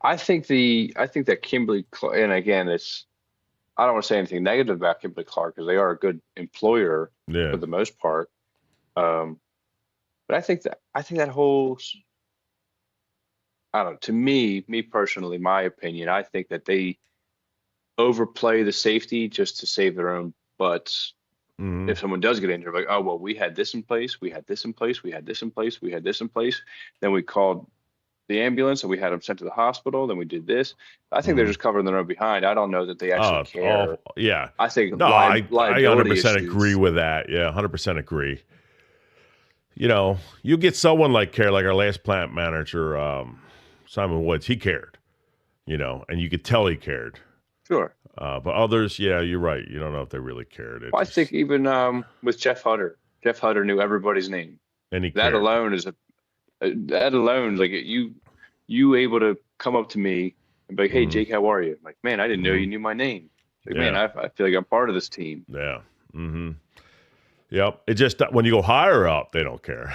I think that Kimberly Clark, and again, I don't want to say anything negative about Kimberly Clark because they are a good employer Yeah. for the most part. Um, but I think that whole, I don't know, to me personally, my opinion, I think that they overplay the safety just to save their own butts. Mm-hmm. if someone does get injured, like, oh, well, we had this in place, we had this in place, we had this in place, we had this in place. Then we called the ambulance and we had them sent to the hospital. Then we did this. I think they're Mm-hmm. just covering their own behind. I don't know that they actually Oh, it's care. awful. Yeah. I think No, I liability 100% agree issues. with that. Yeah, 100% agree. You get someone like care, like our last plant manager, Simon Woods. He cared, and you could tell he cared. Sure. But others, yeah, you're right. You don't know if they really cared. It Well, I think just even with Jeff Hutter knew everybody's name. and he That cared. alone is that alone, like you able to come up to me and be like, hey, Hmm. Jake, how are you? I'm like, man, I didn't know Hmm. you knew my name. Like, man, Yeah, I feel like I'm part of this team. yeah. Hmm. Yep. It just when you go higher up, they don't care.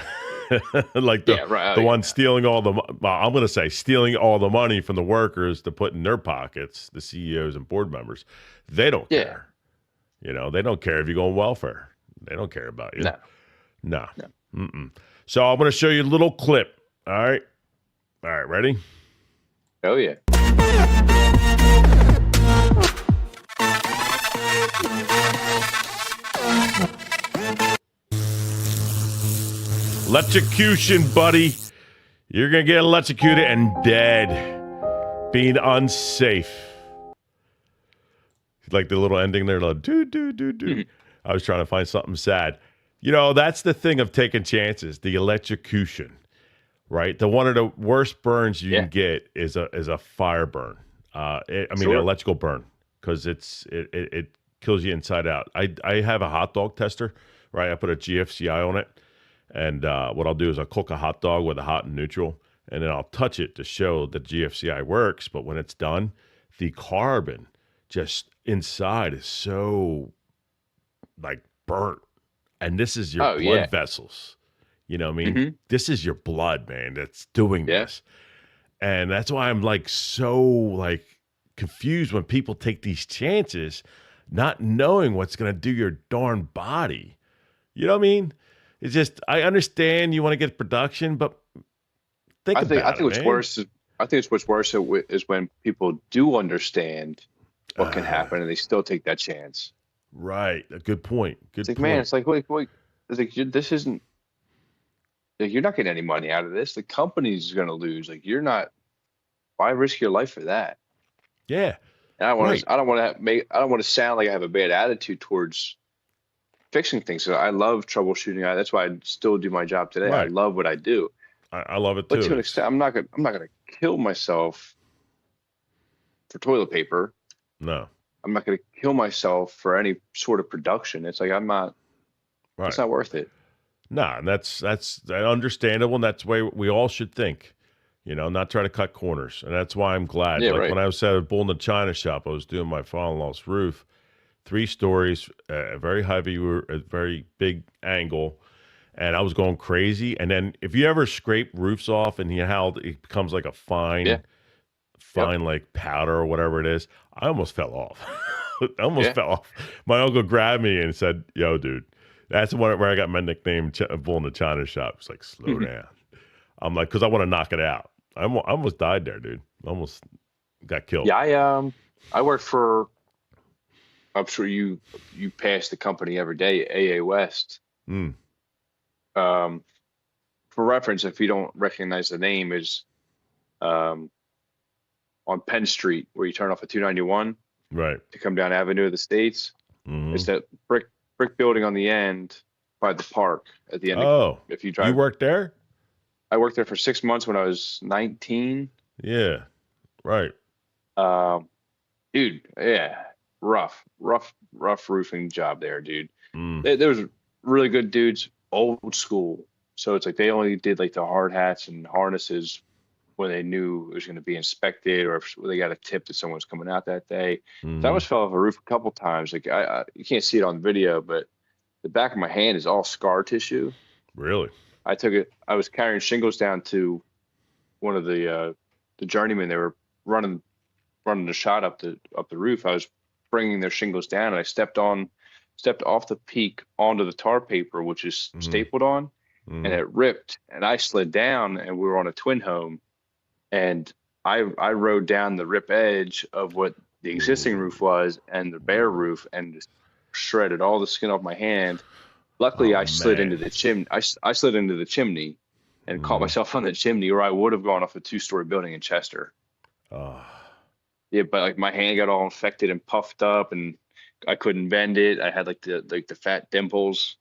Like the Yeah, right. Oh, the yeah. one stealing all the well, I'm going to say stealing all the money from the workers to put in their pockets, the CEOs and board members. They don't Yeah. care. They don't care if you go on welfare. They don't care about you. No. No. No. Mm-mm. So I'm going to show you a little clip. All right. All right. Ready? Oh yeah. Electrocution, buddy. You're going to get electrocuted and dead. Being unsafe. Like the little ending there, like, do, do, do, do. I was trying to find something sad. That's the thing of taking chances, the electrocution, right? One of the worst burns you Yeah. can get is a fire burn. An Sure. electrical burn, because it kills you inside out. I have a hot dog tester, right? I put a GFCI on it. And what I'll do is I'll cook a hot dog with a hot and neutral, and then I'll touch it to show that GFCI works. But when it's done, the carbon just inside is so like burnt. And this is your Oh blood yeah. vessels. You know what I mean? Hmm. This is your blood, man, that's doing Yeah. this. And that's why I'm like so like confused when people take these chances, not knowing what's gonna do your darn body. You know what I mean? It's just I understand you want to get production, but think I about think it, what's man. worse is is when people do understand what can Uh, happen and they still take that chance. right. A good point. It's Good like, man, point. it's like, wait. It's like this isn't. Like, you're not getting any money out of this. The company's going to lose. Like, you're not. Why risk your life for that? Yeah. And Right. I don't want to I don't want to sound like I have a bad attitude towards fixing things. So I love troubleshooting. That's why I still do my job today. I Right. love what I do. I love it But too. to an It's extent, I'm not gonna kill myself for toilet paper. no. I'm not gonna kill myself for any sort of production. It's like I'm not. It's Right. not worth it. Nah, and that's understandable, and that's the way we all should think. Not try to cut corners, and that's why I'm glad. Yeah. Like Right. when I was at a Bull in the China shop, I was doing my father-in-law's roof, 3 stories, a very heavy, a very big angle, and I was going crazy. And then if you ever scrape roofs off, and how it becomes like a Yeah. Yep. fine like powder or whatever it is, I almost fell off. I almost Yeah. fell off. My uncle grabbed me and said, "Yo, dude." That's the one where I got my nickname, Bull in the China shop. It's like, slow down. I'm like, because I want to knock it out. I almost died there, dude. Almost got killed. Yeah. I work for. I'm sure you pass the company every day, AA West. Mm, Um, for reference, if you don't recognize the name, is um, on Penn Street where you turn off at 291 right. to come down Avenue of the States. Hmm. It's that brick building on the end by the park at the end. Oh, If you you drive, worked there? I worked there for 6 months when I was 19. Yeah. Right. Um, Dude, yeah, rough roofing job there, dude. Mm, There was really good dudes, old school. So it's like they only did like the hard hats and harnesses when they knew it was going to be inspected or if they got a tip that someone was coming out that day. So I hmm. almost fell off a roof a couple times. Like you can't see it on video, but the back of my hand is all scar tissue. Really? I took it. I was carrying shingles down to one of the journeymen. They were running the shot up the roof. I was bringing their shingles down, and I stepped off the peak onto the tar paper, which is Hmm. stapled on, and Hmm. it ripped. And I slid down, and we were on a twin home, and I rode down the rip edge of what the existing roof was and the bare roof, and just shredded all the skin off my hand. Luckily, Oh I slid into man. the chimney. I slid into the chimney and caught Mm-hmm. myself on the chimney, or I would have gone off a 2-story building in Chester. Oh, Yeah, but like my hand got all infected and puffed up, and I couldn't bend it. I had like the fat dimples.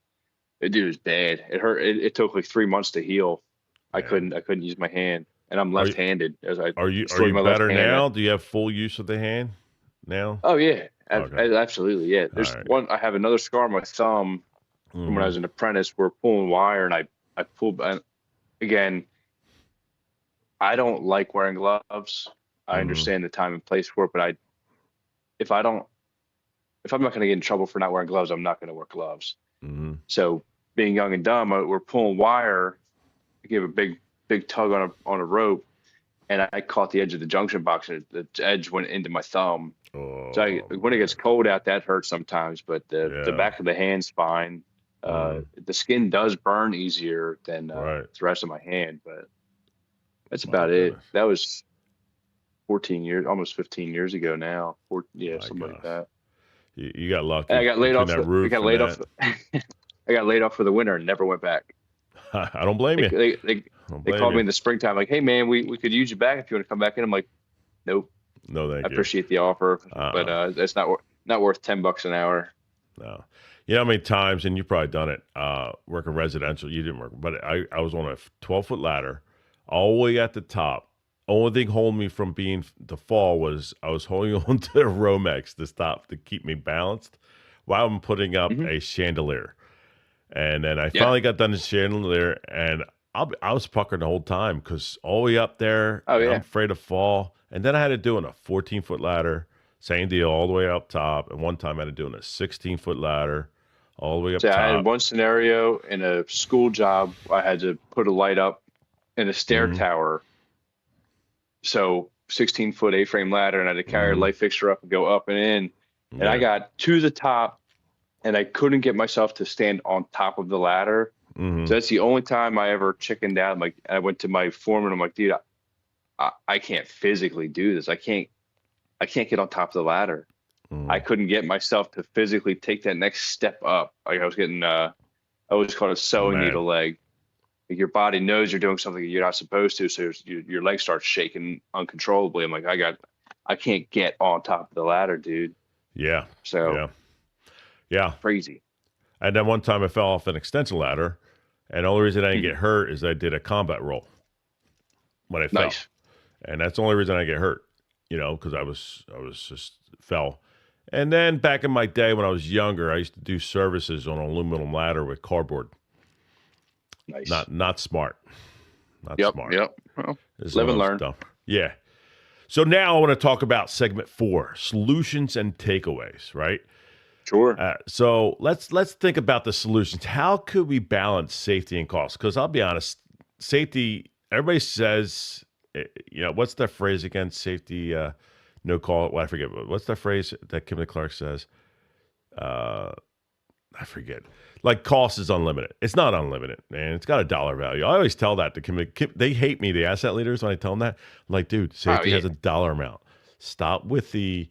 It was bad. It hurt. It took like 3 months to heal. man. I couldn't use my hand, and I'm Are you left-handed. As I are destroyed you my left better hand. now? Do you have full use of the hand now? Oh yeah, Okay. absolutely. Yeah, All there's right. one. I have another scar on my thumb from when I Mm-hmm. was an apprentice. We're pulling wire, and I pulled. Again, I don't like wearing gloves. I Mm-hmm. understand the time and place for it, but if I don't if I'm not going to get in trouble for not wearing gloves, I'm not going to wear gloves. Mm-hmm. So being young and dumb, we're pulling wire. I gave a big tug on a rope, and I caught the edge of the junction box, and the edge went into my thumb. So Oh when it gets man. cold out, that hurts sometimes, but the Yeah. back of the hand's fine. Mm-hmm. The skin does burn easier than Right. the rest of my hand, but that's My about it. goodness. That was 14 years, almost 15 years ago now. Yeah, My something like gosh. that. You got And I lucky got laid between off. that I roof got and laid off. that. I got laid off for the winter and never went back. I don't blame They you. they they, I don't they blame called me you. in the springtime, like, "Hey man, we could use you back if you want to come back in." I'm like, "Nope, No, I thank you. appreciate the offer, but Uh-uh. that's not worth $10 an hour." No. You know how many times, and you probably done it, working residential, you didn't work, but I was on a 12-foot ladder all the way at the top. Only thing holding me from being to fall was I was holding on to the Romex to keep me balanced while I'm putting up Hmm. a chandelier. And then I Yeah. finally got done the chandelier, and I was puckering the whole time because all the way up there, Oh and I'm yeah. afraid to fall. And then I had to do it on a 14-foot ladder, same deal, all the way up top. And one time I had to do it on a 16-foot ladder, all the way up So I had top. one scenario in a school job. I had to put a light up in a stair Mm-hmm. tower. So 16-foot A-frame ladder, and I had to carry a Mm-hmm. light fixture up and go up and in. And I Yeah. got to the top, and I couldn't get myself to stand on top of the ladder. Mm-hmm. So that's the only time I ever chickened out. Like I went to my foreman. I'm like, dude, I can't physically do this. I can't get on top of the ladder. I Mm-hmm. couldn't get myself to physically take that next step up. Like I was getting, I always call it a sewing Man. needle leg. Like your body knows you're doing something you're not supposed to, so your leg starts shaking uncontrollably. I'm like, I can't get on top of the ladder, dude. Yeah. So Yeah. Yeah. crazy. And then one time I fell off an extension ladder, and the only reason I didn't Mhm. get hurt is I did a combat roll when I fell. Nice. And that's the only reason I get hurt, because I was just fell. And then back in my day when I was younger, I used to do services on an aluminum ladder with cardboard. Nice. Not smart, not Yep. smart. Yep. Well, This is live when I and was learn. dumb. Yeah. So now I want to talk about segment 4: solutions and takeaways. Right. Sure. So let's think about the solutions. How could we balance safety and cost? Because I'll be honest, safety. Everybody says, what's that phrase again? Safety, no call. Well, I forget. What's that phrase that Kimberly Clark says? Uh, I forget. Like cost is unlimited. It's not unlimited, man. It's got a dollar value. I always tell that to Kimberly. They hate me, the asset leaders, when I tell them that. I'm like, dude, Oh safety yeah. has a dollar amount. Stop with the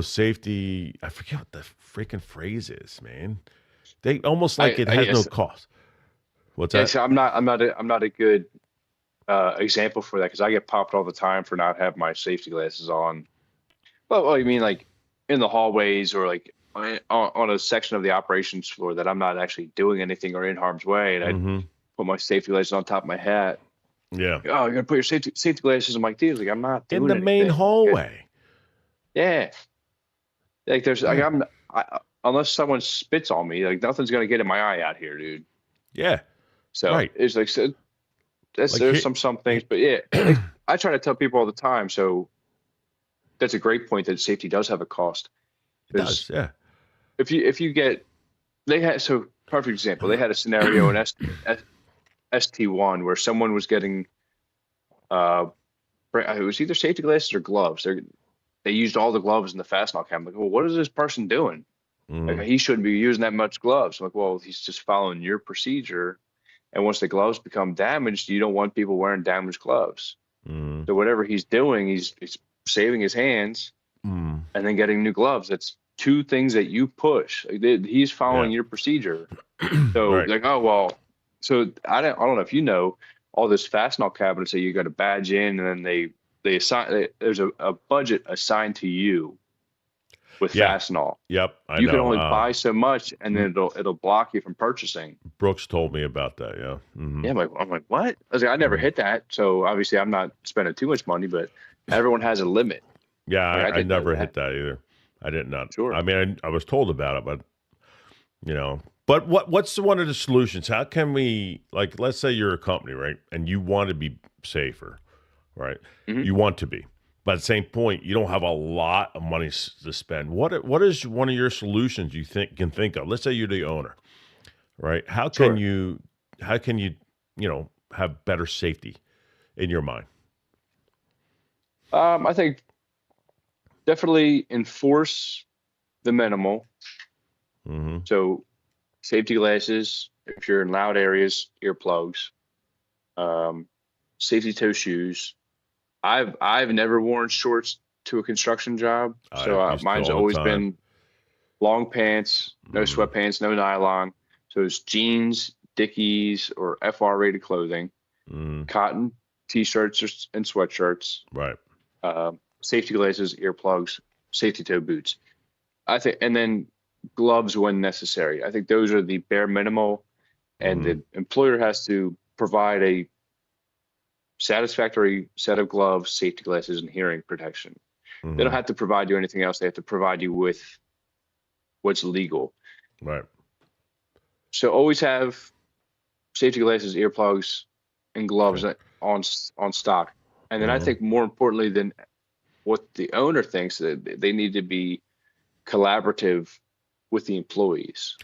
safety. I forget what the freaking phrase is, man. They almost like it I has no yes. cost. What's Yeah. that? So I'm not a good example for that because I get popped all the time for not having my safety glasses on. Well, you mean like in the hallways or like on a section of the operations floor that I'm not actually doing anything or in harm's way, and I Mm-hmm. put my safety glasses on top of my hat. Yeah. Oh, you're gonna put your safety glasses. I'm like, dude, like I'm not In doing the main anything. hallway. Yeah, like there's like Yeah. unless someone spits on me, like nothing's gonna get in my eye out here, dude. Yeah. So Right. it's like Like there's some things, but yeah, like, I try to tell people all the time. So that's a great point that safety does have a cost. it does. Because Yeah. if you get they had so perfect example, they had a scenario in ST1 where someone was getting it was either safety glasses or gloves. They used all the gloves in the Fastenal cam. Like, well, what is this person doing? Like, Mm-hmm. he shouldn't be using that much gloves. I'm like, well, he's just following your procedure. And once the gloves become damaged, you don't want people wearing damaged gloves. Mm-hmm. So whatever he's doing, he's saving his hands Mm-hmm. and then getting new gloves. two things that you push. Like, he's Yeah. following your procedure. So Right. like, oh well. So I don't know if you know all this Fastenal cabinets that you got to badge in, and then they assign there's a budget assigned to you with Yeah. Fastenal. Yep. I You can know. only buy so much, and then it'll block you from purchasing. Brooks told me about that. Yeah. Yeah, I'm like, what? I was like, I never Mhm. hit that. So obviously, I'm not spending too much money, but everyone has a limit. Yeah. Like, I I didn't know never that. hit that either. I did not. Sure. I mean, I was told about it, but you know, but what's one of the solutions? How can we, like, let's say you're a company, right? And you want to be safer, right? Hmm. You want to be. But at the same point, you don't have a lot of money to spend. What is one of your solutions you can think of? Let's say you're the owner, right? Sure. How can you, have better safety in your mind? I think definitely enforce the minimal. Mm-hmm. So safety glasses, if you're in loud areas, earplugs, um, safety toe shoes. I've never worn shorts to a construction job, I so used to mine's all the always time. been long pants, no Mm-hmm. sweatpants, no nylon. So it's jeans, Dickies, or FR rated clothing, Mm-hmm. cotton t-shirts and sweatshirts, Right. safety glasses, earplugs, safety toe boots. I think, and then gloves when necessary. I think those are the bare minimal, and Mm-hmm. the employer has to provide a satisfactory set of gloves, safety glasses, and hearing protection. They don't Mm-hmm. have to provide you anything else. They have to provide you with what's legal. Right. So always have safety glasses, earplugs, and gloves Okay. on stock. And then I Mm-hmm. think more importantly than what the owner thinks, that they need to be collaborative with the employees,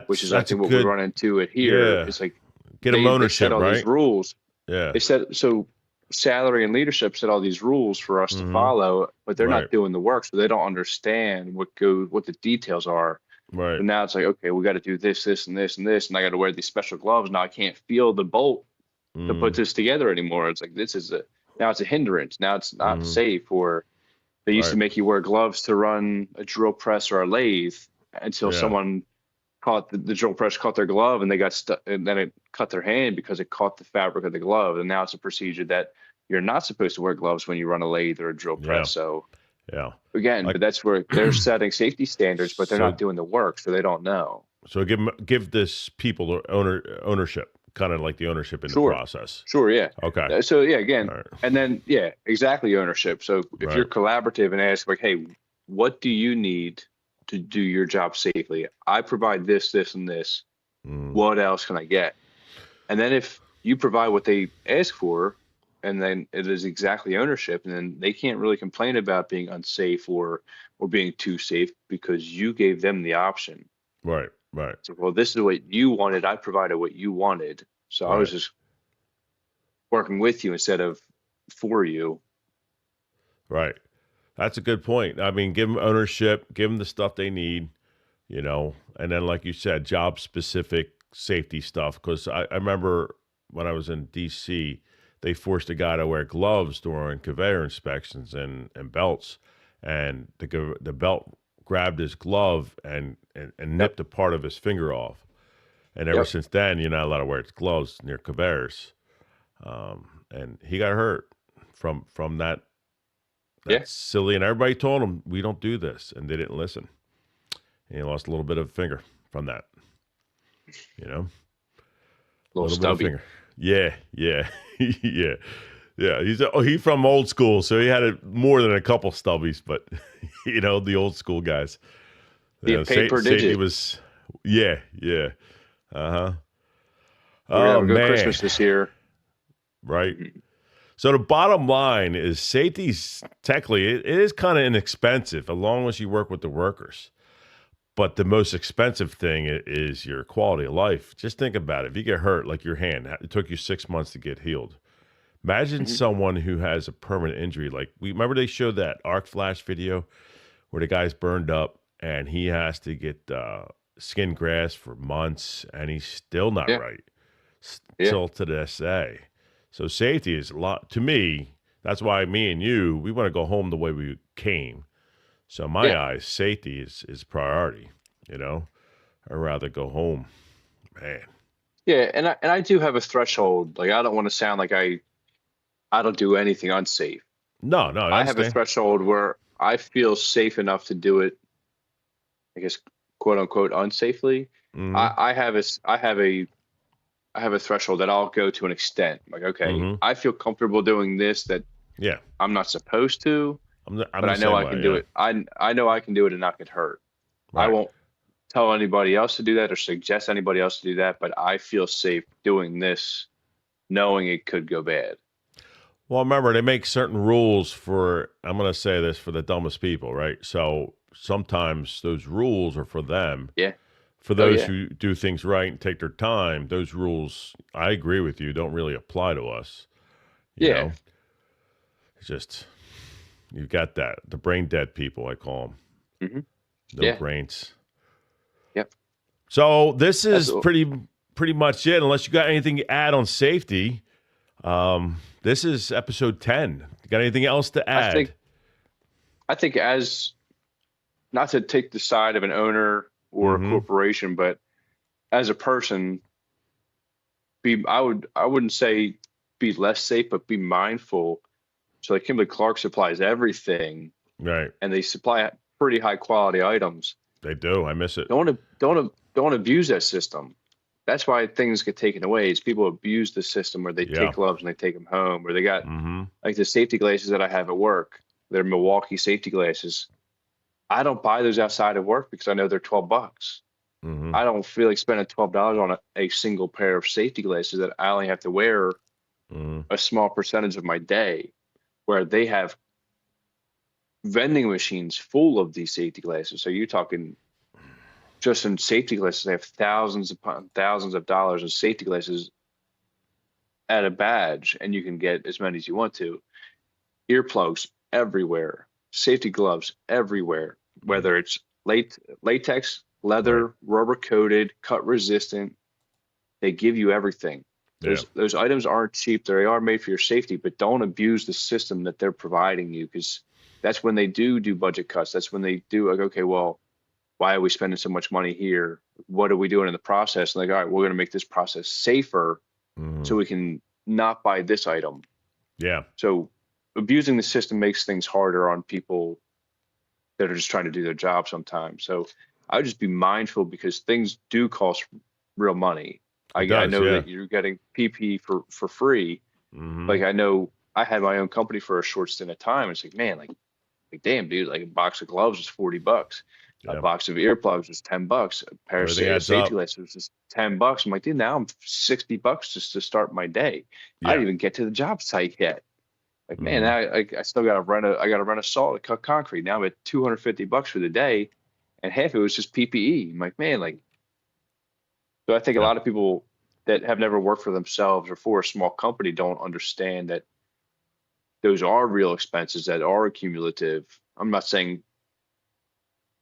which is I That's a think what we good, run into it here. yeah. It's like Get them they set ownership, all these right? rules. Yeah. They set so salary and leadership set all these rules for us to Mm-hmm. follow, but they're Right. not doing the work, so they don't understand what the details are. Right. So now it's like, okay, we got to do this, this, and this, and this, and I got to wear these special gloves. Now I can't feel the bolt to put Mm-hmm. this together anymore. It's like now it's a hindrance. Now it's not Mm-hmm. safe. Or they used to Right. make you wear gloves to run a drill press or a lathe until Yeah. someone caught the drill press caught their glove and they got stuck, and then it cut their hand because it caught the fabric of the glove. And now it's a procedure that you're not supposed to wear gloves when you run a lathe or a drill Yeah. press. So Yeah. again, Like, but that's where they're setting safety standards, but they're so not doing the work, so they don't know. so give this people the ownership, kind of like the ownership in the Sure. process. Sure, yeah. Okay. So yeah, again, All right. and then yeah, exactly ownership. So if you're Right. collaborative and ask like, hey, what do you need to do your job safely? I provide this, this, and this. Mm, What else can I get? And then if you provide what they ask for, and then it is exactly ownership, and then they can't really complain about being unsafe or being too safe because you gave them the option. right. Right. So, well, this is what you wanted. I provided what you wanted. So I was Right. just working with you instead of for you. Right. That's a good point. I mean, give them ownership, give them the stuff they need, and then, like you said, job specific safety stuff. Because I remember when I was in DC, they forced a guy to wear gloves during conveyor inspections and belts, and the belt grabbed his glove and Yep. nipped a part of his finger off. And ever Yep. since then, you're not allowed to wear gloves near conveyors. And he got hurt from that. Yeah. That's silly. And everybody told him, we don't do this. And they didn't listen. And he lost a little bit of a finger from that, a A little little bit of stubby. finger. Yeah. Yeah. Yeah. Yeah. He's from old school. So he had more than a couple stubbies, but, the old school guys. The paid per Safety digit. was, yeah. Yeah. Uh huh. We're gonna Oh, have a good man. Christmas this year. Right. So the bottom line is safety's technically, it is kind of inexpensive as long as you work with the workers. But the most expensive thing is your quality of life. Just think about it. If you get hurt, like your hand, it took you 6 months to get healed. Imagine Mhm. someone who has a permanent injury. Like we remember they showed that arc flash video where the guy's burned up and he has to get skin grafts for months and he's still not Yeah. right. Yeah. Still to this day. So safety is a lot to me. That's why me and you, we want to go home the way we came. So in my Yeah. eyes, safety is priority. You know, I'd rather go home, man. Yeah, and I do have a threshold. Like I don't want to sound like I don't do anything unsafe. No, no, I I have a understand. threshold where I feel safe enough to do it, I guess, quote unquote, unsafely. Mm-hmm. I have a threshold that I'll go to an extent. Like, okay, Mm-hmm. I feel comfortable doing this that Yeah, I'm not supposed to, I'm but the I know same I way. can do Yeah, it. I know I can do it and not get hurt. I right. won't tell anybody else to do that or suggest anybody else to do that, but I feel safe doing this, knowing it could go bad. Well, remember they make certain rules for. I'm going to say this for the dumbest people, right? So sometimes those rules are for them. Yeah. For Oh those yeah. who do things right and take their time, those rules, I agree with you, don't really apply to us. You Yeah. know, it's just you got that the brain dead people, I call them, Hmm. no Yeah. brains. Yep. So this That's is pretty much it. Unless you got anything to add on safety, this is episode 10. You got anything else to I add? think I think as not to take the side of an owner or a Mm-hmm. corporation, but as a person, be I wouldn't say be less safe, but be mindful. So like Kimberly Clark supplies everything, Right. and they supply pretty high quality items. They do. I miss it. Don't abuse that system. That's why things get taken away. Is people abuse the system where they Yeah. take gloves and they take them home, or they got Mm-hmm. like the safety glasses that I have at work. They're Milwaukee safety glasses. I don't buy those outside of work because I know they're $12. Mm-hmm. I don't feel like spending $12 on a single pair of safety glasses that I only have to wear Mm-hmm. a small percentage of my day, where they have vending machines full of these safety glasses. So you're talking just in safety glasses, they have thousands upon thousands of dollars in safety glasses at a badge, and you can get as many as you want to. Earplugs everywhere, safety gloves everywhere, Mm-hmm. whether it's latex, Right. leather, rubber coated, cut resistant. They give you everything. Yeah. Those items aren't cheap. They are made for your safety, but don't abuse the system that they're providing you, because that's when they do budget cuts. That's when they do like, okay, well, why are we spending so much money here? What are we doing in the process? And like, all right, we're going to make this process safer Mm-hmm. so we can not buy this item. Yeah. So abusing the system makes things harder on people that are just trying to do their job sometimes. So I would just be mindful because things do cost real money. It I does. know Yeah. that you're getting PP for free. Mm-hmm. Like I know I had my own company for a short stint of time. It's like, man, like damn, dude, like a box of gloves is $40. A Yeah. box of earplugs is $10. A pair of Everything adds safety up. glasses is $10. I'm like, dude, now I'm $60 just to start my day. I Yeah. didn't even get to the job site yet. Like, man, Mm-hmm. I still I gotta rent a saw to cut concrete. Now I'm at $250 for the day, and half of it was just PPE. I'm like, man, like, so I think a Yeah. lot of people that have never worked for themselves or for a small company don't understand that those are real expenses that are cumulative. I'm not saying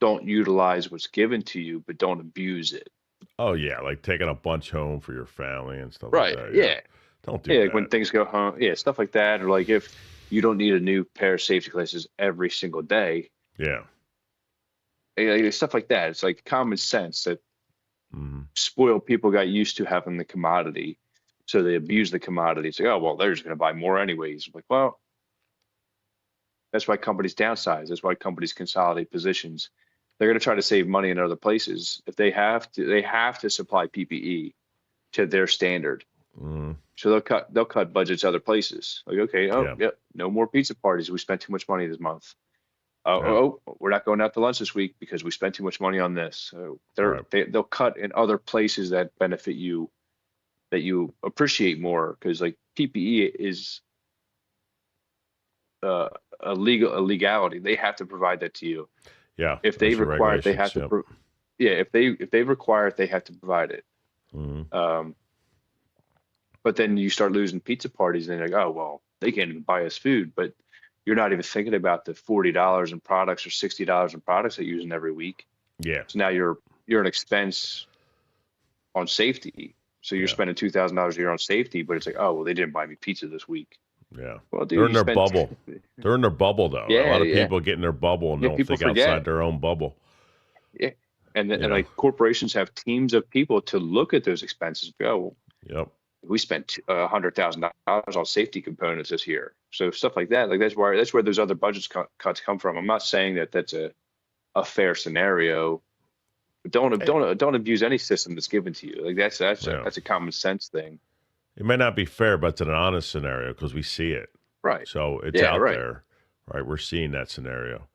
don't utilize what's given to you, but don't abuse it. Oh yeah, like taking a bunch home for your family and stuff like Right. that. Yeah. Yeah. Don't do Yeah. Like when that. things go home, yeah, stuff like that. Or like if you don't need a new pair of safety glasses every single day, Yeah. stuff like that. It's like common sense that Mm-hmm. spoiled people got used to having the commodity. So they abuse the commodity. It's like, oh, well, they're just going to buy more anyways. Like, well, that's why companies downsize. That's why companies consolidate positions. They're going to try to save money in other places. If they have to supply PPE to their standard. Mm-hmm. So they'll cut budgets other places. Like, okay, oh, Yeah. yep, no more pizza parties. We spent too much money this month. Yeah. We're not going out to lunch this week because we spent too much money on this. So Right. they'll cut in other places that benefit you, that you appreciate more, because like PPE is uh, a legality. They have to provide that to you. Yeah. If they OSHA require it, they regulations. have to. Yep. Yeah, if they require it, they have to provide it. Mm-hmm. Um, but then you start losing pizza parties, and they're like, oh well, they can't even buy us food, but you're not even thinking about the $40 in products or $60 in products they're using every week. Yeah. So now you're an expense on safety. So you're Yeah. spending $2,000 a year on safety, but it's like, oh well, they didn't buy me pizza this week. Yeah. Well, They're dude, in you their spent. bubble. They're in their bubble, though. A Yeah, lot of yeah, people get in their bubble and yeah. don't People think outside forget. their own bubble. Yeah, You and know? like corporations have teams of people to look at those expenses. Go, Yep. we spent $100,000 on safety components this year. So stuff like that, like that's where those other cuts come from. I'm not saying that that's a fair scenario, but don't abuse any system that's given to you. Like Yeah. that's a common sense thing. It may not be fair, but it's an honest scenario because we see it. Right. So it's Yeah, out right. there, right? We're seeing that scenario.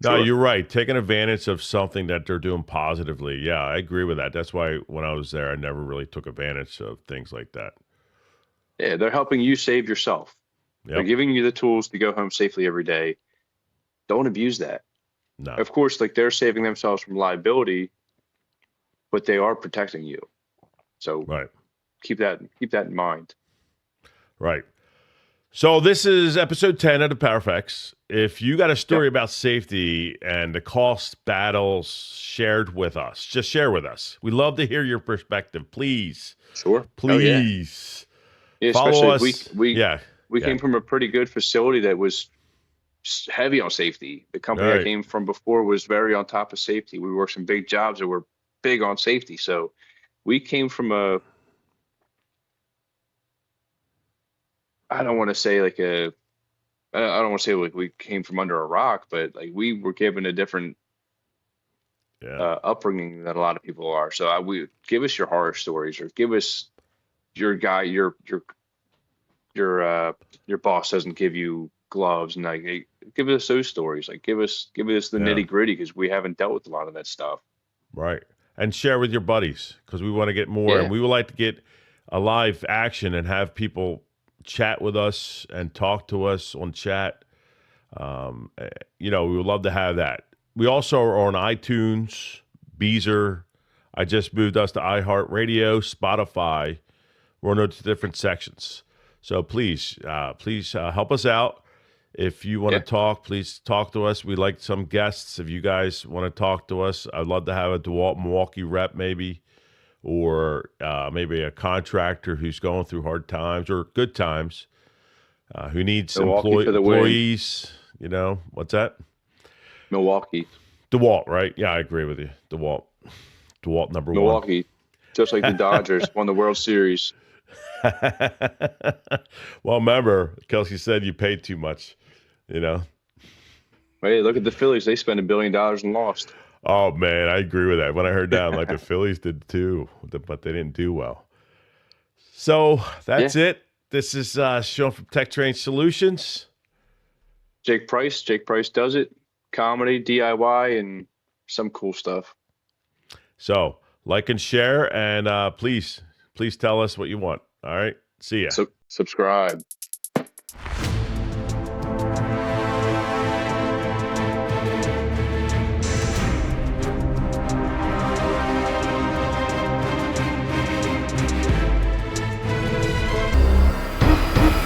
No, Sure. you're right. Taking advantage of something that they're doing positively. Yeah, I agree with that. That's why when I was there, I never really took advantage of things like that. Yeah, they're helping you save yourself. They're Yep. giving you the tools to go home safely every day. Don't abuse that. No. Of course, like they're saving themselves from liability, but they are protecting you. So Right. keep that in mind. Right. So this is episode 10 of the Powerfacts. If you got a story Yep. about safety and the cost battles shared with us, just share with us. We love to hear your perspective. Please, Sure. Oh yeah. please Yeah, follow especially us. Yeah. we Yeah. came from a pretty good facility that was heavy on safety. The company I Right. came from before was very on top of safety. We worked some big jobs that were big on safety. So we came from I don't want to say like I don't want to say like we came from under a rock, but like we were given a different Yeah. upbringing than a lot of people are. So we give us your horror stories, or give us your guy, your your boss doesn't give you gloves, and like hey, give us those stories. Like give us the Yeah. nitty gritty because we haven't dealt with a lot of that stuff. Right. And share with your buddies because we want to get more and Yeah, we would like to get a live action and have people chat with us and talk to us on chat. We would love to have that. We also are on iTunes, Beezer. I just moved us to iHeartRadio, Spotify. We're on those different sections. So please help us out. If you want to yeah. talk, please talk to us. We like some guests. If you guys want to talk to us, I'd love to have a DeWalt Milwaukee rep maybe, or maybe a contractor who's going through hard times or good times, who needs Milwaukee for the win. employees. What's that? Milwaukee, DeWalt, right? Yeah, I agree with you. DeWalt number one. Milwaukee, just like the Dodgers won the World Series. Well, remember, Kelsey said you paid too much, you know? Hey, look at the Phillies. They spent $1 billion and lost. Oh, man, I agree with that. When I heard that, I'm like, the Phillies did too, but they didn't do well. So that's Yeah. it. This is Sean from Tech Train Solutions. Jake Price. Jake Price does it. Comedy, DIY, and some cool stuff. So like and share, and please tell us what you want. All right. See ya. So subscribe.